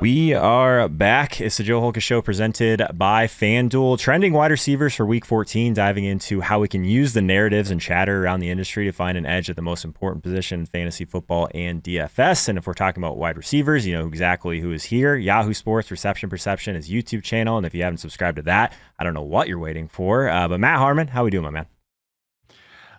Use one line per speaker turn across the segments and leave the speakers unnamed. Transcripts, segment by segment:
We are back. It's the Joe Holka Show presented by FanDuel. Trending wide receivers for Week 14, diving into how we can use the narratives and chatter around the industry to find an edge at the most important position in fantasy football and DFS. And if we're talking about wide receivers, you know exactly who is here. Yahoo Sports Reception Perception is YouTube channel. And if you haven't subscribed to that, I don't know what you're waiting for. But Matt Harmon, how we doing, my man?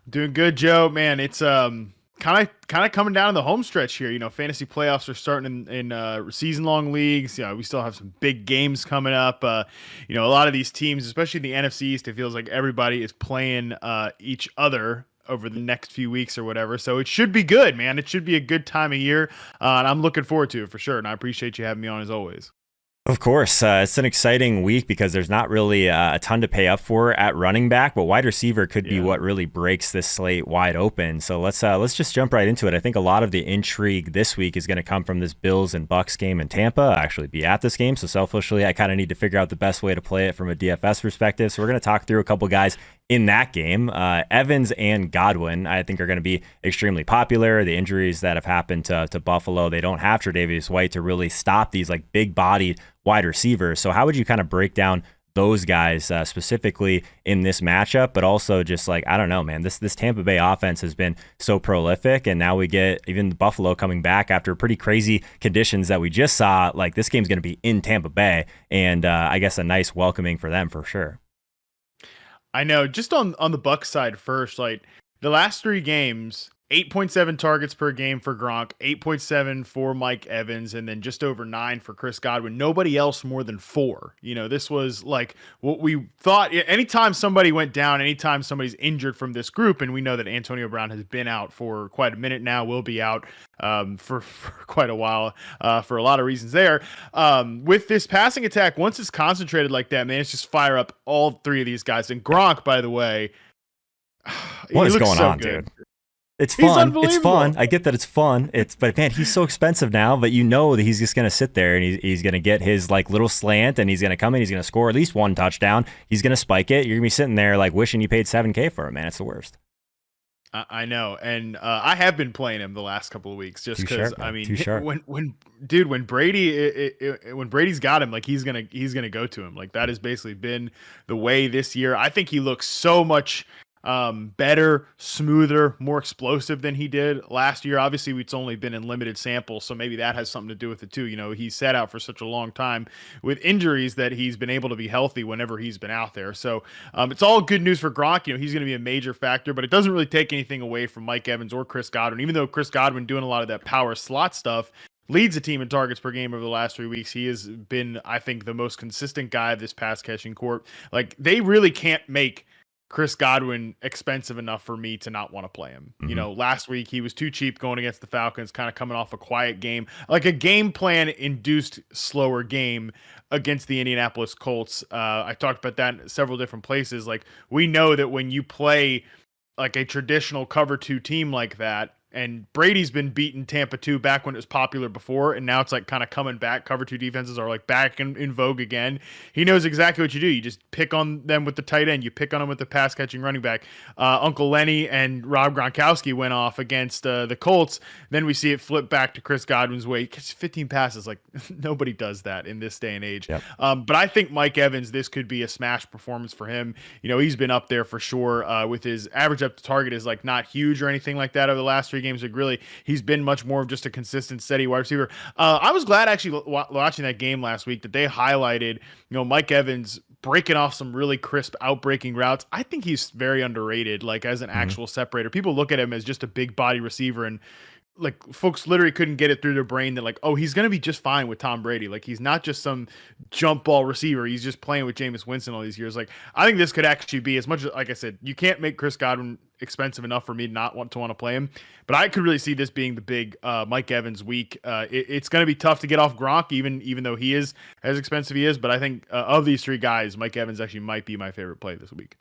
Doing good, Joe. Man, it's kind of coming down to the home stretch here. You know, fantasy playoffs are starting in season-long leagues. You know, we still have some big games coming up. You know, a lot of these teams, especially in the NFC East, it feels like everybody is playing each other over the next few weeks or whatever. So it should be good, man. It should be a good time of year, and I'm looking forward to it for sure. And I appreciate you having me on as always.
Of course, it's an exciting week because there's not really a ton to pay up for at running back, but wide receiver could be what really breaks this slate wide open. So let's just jump right into it. I think a lot of the intrigue this week is going to come from this Bills and Bucks game in Tampa. I'll actually be at this game, so selfishly, I kind of need to figure out the best way to play it from a DFS perspective. So we're going to talk through a couple guys in that game. Evans and Godwin, I think, are going to be extremely popular. The injuries that have happened to Buffalo, they don't have Tre'Davious White to really stop these like big-bodied wide receivers. So how would you kind of break down those guys specifically in this matchup, but also just like, I don't know, man, this Tampa Bay offense has been so prolific, and now we get even Buffalo coming back after pretty crazy conditions that we just saw. Like, this game's going to be in Tampa Bay, and I guess a nice welcoming for them for sure.
I know. Just on the Bucks side first, like the last three games, 8.7 targets per game for Gronk, 8.7 for Mike Evans, and then just over 9 for Chris Godwin. Nobody else more than 4. You know, this was like what we thought. Anytime somebody went down, anytime somebody's injured from this group, and we know that Antonio Brown has been out for quite a minute now, will be out for quite a while for a lot of reasons there. With this passing attack, once it's concentrated like that, man, it's just fire up all three of these guys. And Gronk, by the way,
what is going on,
good.
Dude? It's fun. It's fun. I get that it's fun. But man, he's so expensive now. But you know that he's just gonna sit there and he's gonna get his like little slant, and he's gonna come in. He's gonna score at least one touchdown. He's gonna spike it. You're gonna be sitting there like wishing you paid $7K for him, man. It's the worst.
I know, and I have been playing him the last couple of weeks just because. I mean, when Brady's got him, like he's gonna go to him. Like that has basically been the way this year. I think he looks so much better, smoother, more explosive than he did last year. Obviously, it's only been in limited samples, so maybe that has something to do with it too. You know, he sat out for such a long time with injuries that he's been able to be healthy whenever he's been out there. So it's all good news for Gronk. You know, he's going to be a major factor, but it doesn't really take anything away from Mike Evans or Chris Godwin. Even though Chris Godwin doing a lot of that power slot stuff leads the team in targets per game over the last 3 weeks. He has been, I think, the most consistent guy of this pass catching corps. Like, they really can't make Chris Godwin expensive enough for me to not want to play him. You know, last week he was too cheap going against the Falcons, kind of coming off a quiet game, like a game plan induced slower game against the Indianapolis Colts. I talked about that in several different places. Like, we know that when you play like a traditional cover 2 team like that, and Brady's been beating Tampa 2 back when it was popular before, and now it's like kind of coming back. Cover 2 defenses are like back in vogue again. He knows exactly what you do. You just pick on them with the tight end. You pick on them with the pass catching running back. Uncle Lenny and Rob Gronkowski went off against the Colts. Then we see it flip back to Chris Godwin's way. He catches 15 passes. Like, nobody does that in this day and age.
Yep.
But I think Mike Evans, this could be a smash performance for him. You know, he's been up there for sure with his average up to target is like not huge or anything like that over the last 3 games. Like, really, he's been much more of just a consistent, steady wide receiver. I was glad actually watching that game last week that they highlighted, you know, Mike Evans breaking off some really crisp outbreaking routes. I think he's very underrated, like as an actual separator. People look at him as just a big body receiver, and like folks literally couldn't get it through their brain that like, oh, he's going to be just fine with Tom Brady. Like, he's not just some jump ball receiver. He's just playing with Jameis Winston all these years. Like, I think this could actually be, as much as, like I said, you can't make Chris Godwin expensive enough for me not want to play him, but I could really see this being the big Mike Evans week. It's going to be tough to get off Gronk, even though he is as expensive he is. But I think of these 3 guys, Mike Evans actually might be my favorite play this week.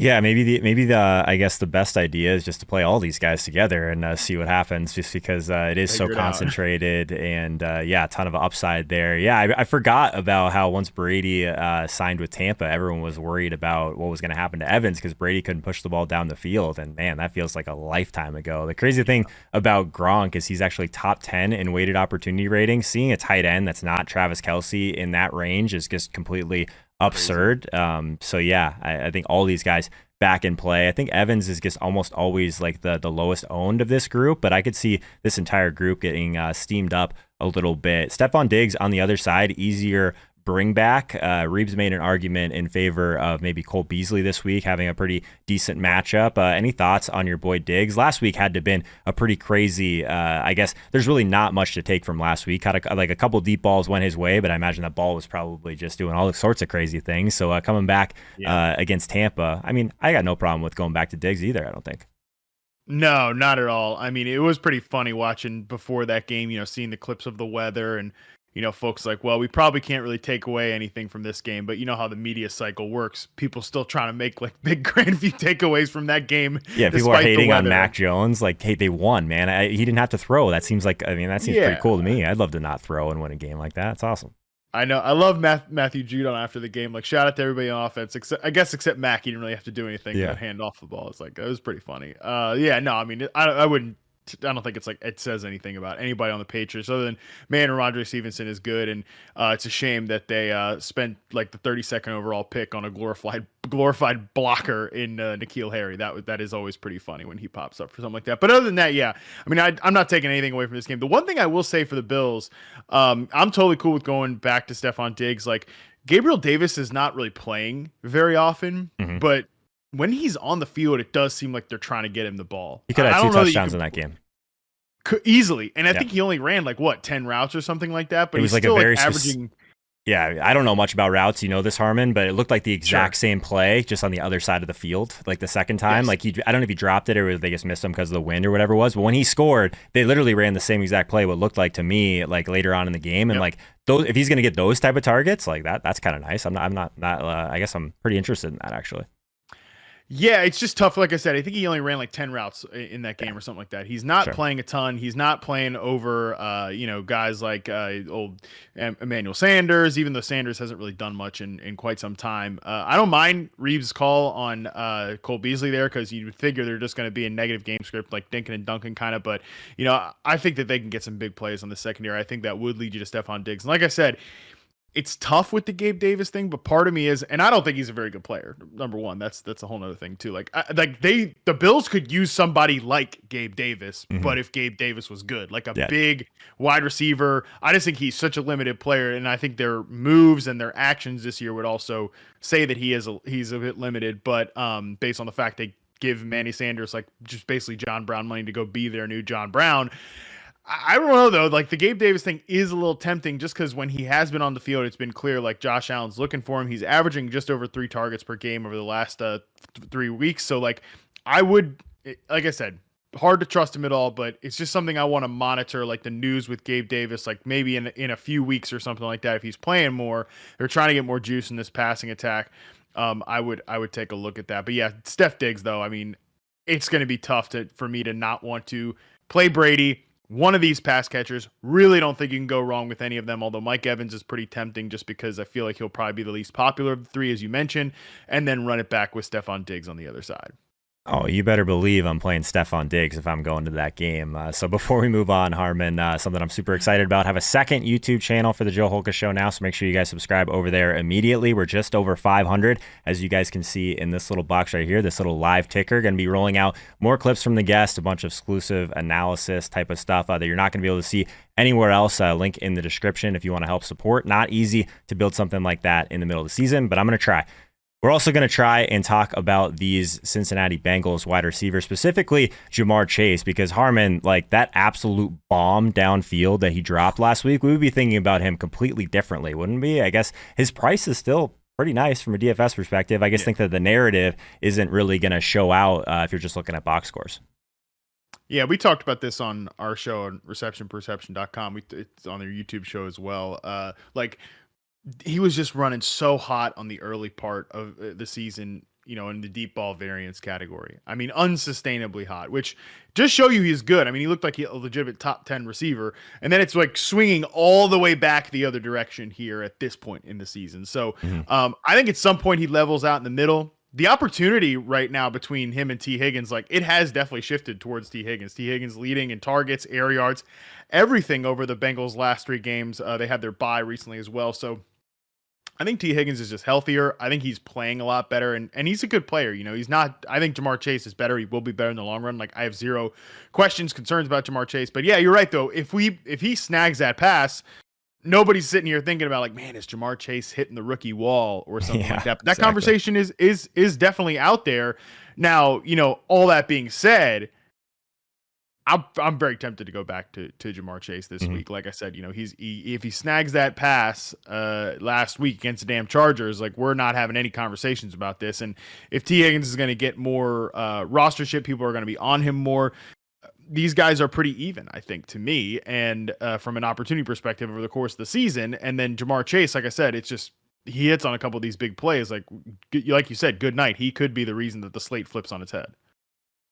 Yeah, maybe the I guess the best idea is just to play all these guys together and see what happens, just because it is so
Figure it out.
concentrated and yeah, a ton of upside there. Yeah, I forgot about how once Brady signed with Tampa, everyone was worried about what was going to happen to Evans because Brady couldn't push the ball down the field, and man, that feels like a lifetime ago. The crazy thing about Gronk is he's actually top 10 in weighted opportunity rating. Seeing a tight end that's not Travis Kelce in that range is just completely absurd. So yeah, I think all these guys back in play. I think Evans is just almost always like the lowest owned of this group, but I could see this entire group getting steamed up a little bit. Stephon Diggs on the other side, easier bring back. Reeves made an argument in favor of maybe Cole Beasley this week, having a pretty decent matchup. Any thoughts on your boy Diggs? Last week had to have been a pretty crazy, I guess there's really not much to take from last week. Had a couple deep balls went his way, but I imagine that ball was probably just doing all sorts of crazy things. So coming back against Tampa, I mean, I got no problem with going back to Diggs either, I don't think.
No, not at all. I mean, it was pretty funny watching before that game, seeing the clips of the weather and, folks like, well, we probably can't really take away anything from this game, but you know how the media cycle works. People still trying to make like big grand view takeaways from that game.
Yeah, people are hating on Mac Jones. Like, hey, they won, man. He didn't have to throw. That seems pretty cool to me. I'd love to not throw and win a game like that. It's awesome.
I know. I love Matthew Judon after the game. Like, shout out to everybody on offense, except Mac. He didn't really have to do anything to hand off the ball. It's like, it was pretty funny. Yeah, no, I mean, I wouldn't. I don't think it's like it says anything about anybody on the Patriots other than man, Rondre Stevenson is good, and it's a shame that they spent like the 32nd overall pick on a glorified blocker in N'Keal Harry. That is always pretty funny when he pops up for something like that. But other than that, yeah, I mean, I'm not taking anything away from this game. The one thing I will say for the Bills, I'm totally cool with going back to Stephon Diggs. Like, Gabriel Davis is not really playing very often, but when he's on the field, it does seem like they're trying to get him the ball.
He could have 2 touchdowns in that game.
Easily. And I think he only ran like 10 routes or something like that, but
it was
he's
like
still
a very
averaging.
Yeah, I don't know much about routes. You know this, Harmon, but it looked like the exact same play, just on the other side of the field. Like the second time, like I don't know if he dropped it or they just missed him because of the wind or whatever it was. But when he scored, they literally ran the same exact play. What looked like to me, like later on in the game, and like those, if he's going to get those type of targets, like that's kind of nice. I'm not. I guess I'm pretty interested in that actually.
Yeah, it's just tough. Like I said, I think he only ran like 10 routes in that game or something like that. He's not playing a ton. He's not playing over, guys like old Emmanuel Sanders, even though Sanders hasn't really done much in quite some time. I don't mind Reeves' call on Cole Beasley there because you would figure they're just going to be a negative game script like Dinkin and Duncan kind of. But, I think that they can get some big plays on the secondary. I think that would lead you to Stephon Diggs. And like I said, it's tough with the Gabe Davis thing, but part of me is, and I don't think he's a very good player. Number one, that's a whole nother thing too. The Bills could use somebody like Gabe Davis, but if Gabe Davis was good, like a big wide receiver, I just think he's such a limited player, and I think their moves and their actions this year would also say that he's a bit limited. But based on the fact they give Manny Sanders like just basically John Brown money to go be their new John Brown. I don't know though. Like the Gabe Davis thing is a little tempting just because when he has been on the field, it's been clear like Josh Allen's looking for him. He's averaging just over 3 targets per game over the last 3 weeks. So like like I said, hard to trust him at all, but it's just something I want to monitor, like the news with Gabe Davis, like maybe in a few weeks or something like that. If he's playing more, they're trying to get more juice in this passing attack. I would take a look at that. But yeah, Steph Diggs though, I mean, it's going to be tough for me to not want to play Brady. One of these pass catchers, really don't think you can go wrong with any of them, although Mike Evans is pretty tempting just because I feel like he'll probably be the least popular of the 3, as you mentioned, and then run it back with Stephon Diggs on the other side.
Oh, you better believe I'm playing Stephon Diggs if I'm going to that game. So before we move on, Harmon, something I'm super excited about. I have a second YouTube channel for the Joe Holka Show now, so make sure you guys subscribe over there immediately. We're just over 500, as you guys can see in this little box right here, this little live ticker. Going to be rolling out more clips from the guest, a bunch of exclusive analysis type of stuff that you're not going to be able to see anywhere else. Link in the description if you want to help support. Not easy to build something like that in the middle of the season, but I'm going to try. We're also going to try and talk about these Cincinnati Bengals wide receivers, specifically Jamar Chase, because Harmon, like that absolute bomb downfield that he dropped last week, we would be thinking about him completely differently, wouldn't we? I guess his price is still pretty nice from a DFS perspective. I guess think that the narrative isn't really going to show out if you're just looking at box scores.
Yeah, we talked about this on our show on receptionperception.com. It's on their YouTube show as well. He was just running so hot on the early part of the season in the deep ball variance category. I mean, unsustainably hot, which just show you he's good. I mean, he looked like a legitimate top 10 receiver, and then it's like swinging all the way back the other direction here at this point in the season. So I think at some point he levels out in the middle. The opportunity right now between him and T. Higgins, like it has definitely shifted towards T. Higgins. T. Higgins leading in targets, air yards, everything over the Bengals' last 3 games. They had their bye recently as well. So I think T. Higgins is just healthier. I think he's playing a lot better, and he's a good player. He's not. I think Jamar Chase is better. He will be better in the long run. Like I have zero questions, concerns about Jamar Chase. But yeah, you're right though. If he snags that pass, nobody's sitting here thinking about like, man, is Jamar Chase hitting the rookie wall or something like that. But that conversation is definitely out there. Now, all that being said, I'm very tempted to go back to Jamar Chase this week. Like I said, if he snags that pass last week against the damn Chargers, like we're not having any conversations about this. And if T. Higgins is going to get more rostership, people are going to be on him more. These guys are pretty even, I think, to me, and from an opportunity perspective over the course of the season. And then Jamar Chase, like I said, it's just he hits on a couple of these big plays. Like you said, good night. He could be the reason that the slate flips on its head.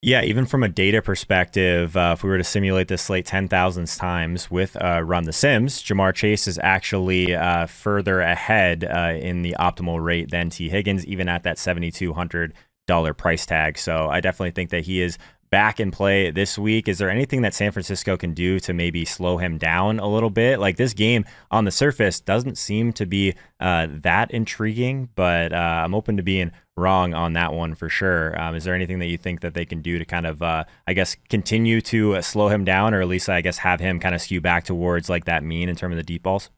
Yeah, even from a data perspective, if we were to simulate this slate 10,000 times with Run the Sims, Jamar Chase is actually further ahead in the optimal rate than T. Higgins, even at that $7,200 price tag. So I definitely think that he is back in play this week. Is there anything that San Francisco can do to maybe slow him down a little bit? Like this game on the surface doesn't seem to be that intriguing, but I'm open to being wrong on that one for sure. Is there anything that you think that they can do to kind of, continue to slow him down, or at least, have him kind of skew back towards like that mean in terms of the deep balls?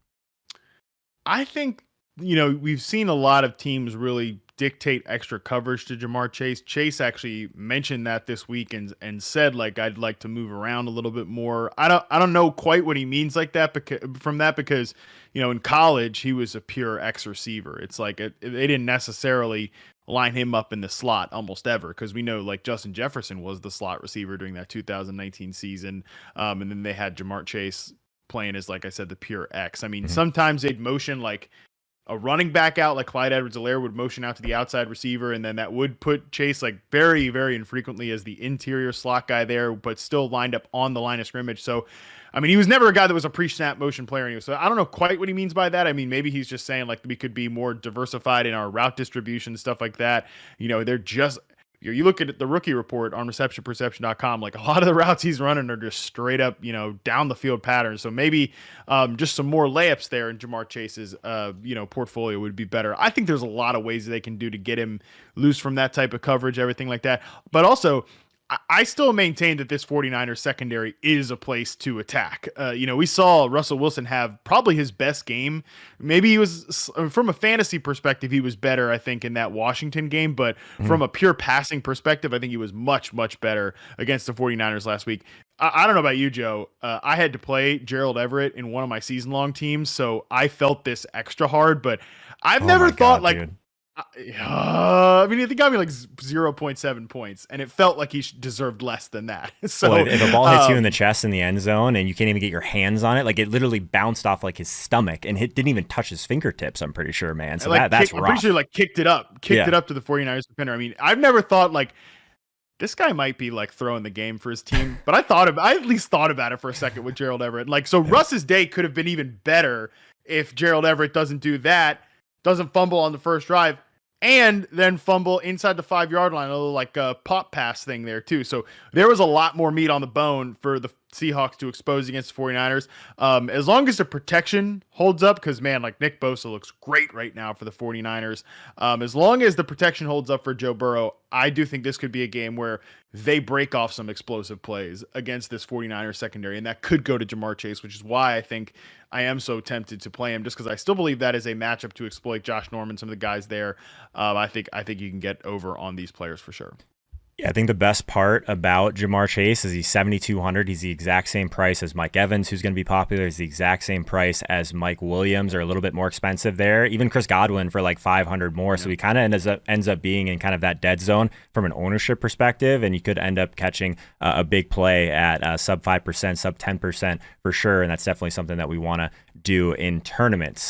I think, we've seen a lot of teams really dictate extra coverage to Jamar Chase. Chase actually mentioned that this week and said like I'd like to move around a little bit more. I don't know quite what he means like that because in college he was a pure X receiver. It's like they didn't necessarily line him up in the slot almost ever, because we know like Justin Jefferson was the slot receiver during that 2019 season, and then they had Jamar Chase playing as, like I said, the pure X. I mean, sometimes they'd motion like a running back out, like Clyde Edwards-Helaire would motion out to the outside receiver, and then that would put Chase like very, very infrequently as the interior slot guy there, but still lined up on the line of scrimmage. So, I mean, he was never a guy that was a pre-snap motion player anyway. So I don't know quite what he means by that. I mean, maybe he's just saying like we could be more diversified in our route distribution, stuff like that. They're just, you look at the rookie report on receptionperception.com, like a lot of the routes he's running are just straight up, down the field patterns. So maybe just some more layups there in Jamar Chase's, portfolio would be better. I think there's a lot of ways they can do to get him loose from that type of coverage, everything like that. But also, I still maintain that this 49ers secondary is a place to attack. We saw Russell Wilson have probably his best game. Maybe he was, from a fantasy perspective, he was better, I think, in that Washington game. But from a pure passing perspective, I think he was much, much better against the 49ers last week. I don't know about you, Joe. I had to play Gerald Everett in one of my season-long teams, so I felt this extra hard. But I've never thought, like, dude. I mean, I think got me like 0.7 points, and it felt like he deserved less than that. So
well, if a ball hits you in the chest in the end zone and you can't even get your hands on it, like it literally bounced off like his stomach and didn't even touch his fingertips, I'm pretty sure, man. So that's rough.
I'm pretty sure like kicked it up to the 49ers defender. I mean, I've never thought like this guy might be like throwing the game for his team, but I at least thought about it for a second with Gerald Everett. Like, so Russ's day could have been even better if Gerald Everett doesn't do that. Doesn't fumble on the first drive, and then fumble inside the 5-yard line, a little like a pop pass thing there too. So there was a lot more meat on the bone for the Seahawks to expose against the 49ers. As long as the protection holds up, because man, like Nick Bosa looks great right now for the 49ers. As long as the protection holds up for Joe Burrow, I do think this could be a game where they break off some explosive plays against this 49ers secondary, and that could go to Jamar Chase, which is why I think I am so tempted to play him, just because I still believe that is a matchup to exploit Josh Norman, some of the guys there. I think you can get over on these players for sure.
Yeah, I think the best part about Jamar Chase is he's 7,200. He's the exact same price as Mike Evans, who's going to be popular. He's the exact same price as Mike Williams, or a little bit more expensive there. Even Chris Godwin for like 500 more. Yeah. So he kind of ends up being in kind of that dead zone from an ownership perspective, and you could end up catching a big play at sub 5%, sub 10% for sure. And that's definitely something that we want to do in tournaments.